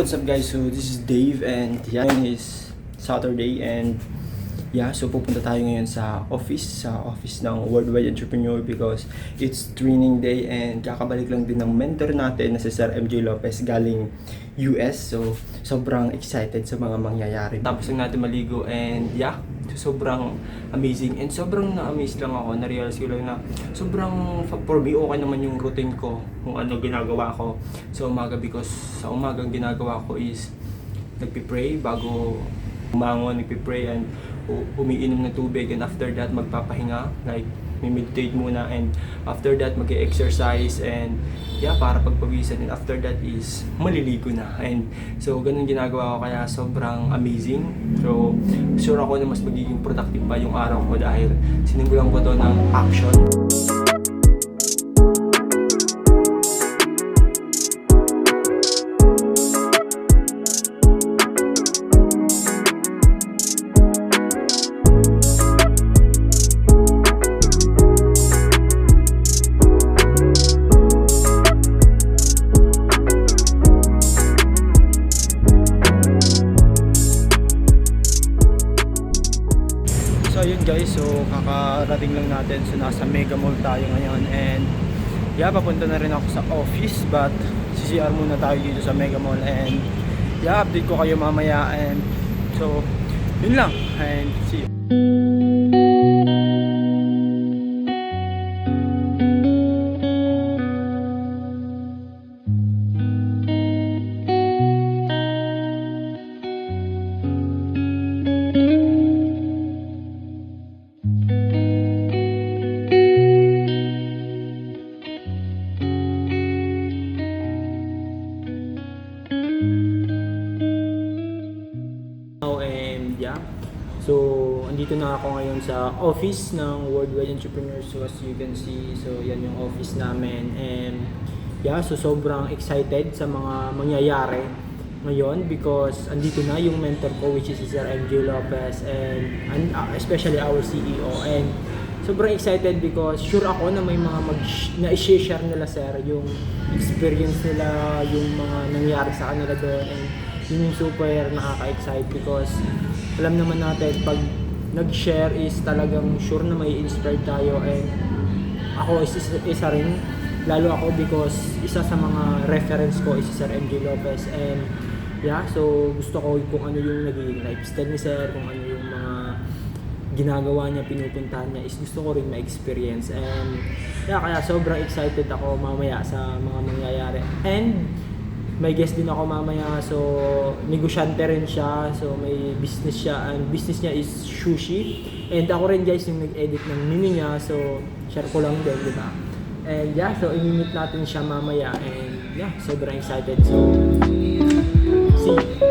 what's up guys? So this is Dave and yan is Saturday and so pupunta tayo ngayon sa office ng Worldwide Entrepreneur because it's training day and kakabalik lang din ng mentor natin na si Sir MJ Lopez galing US. So sobrang excited sa mga mangyayari. Tapos lang natin maligo and sobrang amazing and sobrang na-amaze lang ako. Na-realize ko lang na sobrang for me okay naman yung routine ko kung ano ginagawa ko sa umaga because sa umagang ginagawa ko is nagpipray bago umangon, nagpipray and umiinom ng tubig and after that magpapahinga, like meditate muna and after that mag-exercise and para pagpawisan and after that is maliligo na and so ganun ginagawa ko kaya sobrang amazing. So sure ako na mas magiging productive pa yung araw ko dahil sinimulan ko to ng action. So yun guys, so kakarating lang natin, so nasa Mega Mall tayo ngayon and papunta na rin ako sa office but CCR muna tayo dito sa Mega Mall and update ko kayo mamaya and so yun lang and see you. So, andito na ako ngayon sa office ng Worldwide Entrepreneur. So, as you can see, so yan yung office namin. And so sobrang excited sa mga mangyayari ngayon because andito na yung mentor ko which is si Sir MJ Lopez and especially our CEO. And sobrang excited because sure ako na may mga na-share nila sir yung experience nila, yung mga nangyari sa kanila doon and yun yung super nakaka-excite because alam naman natin pag nag-share is talagang sure na may inspired tayo and ako isa rin lalo ako because isa sa mga reference ko is si Sir MJ Lopez and so gusto ko kung ano yung naging lifestyle ni Sir, kung ano yung mga ginagawa niya, pinupuntahan niya is gusto ko rin ma-experience and kaya sobrang excited ako mamaya sa mga mangyayari and may guest din ako mamaya, so negosyante rin siya, so may business siya and business niya is sushi and ako rin guys yung nag-edit ng menu niya, so share ko lang din, diba? And so i-meet natin siya mamaya and sobrang excited, so see you.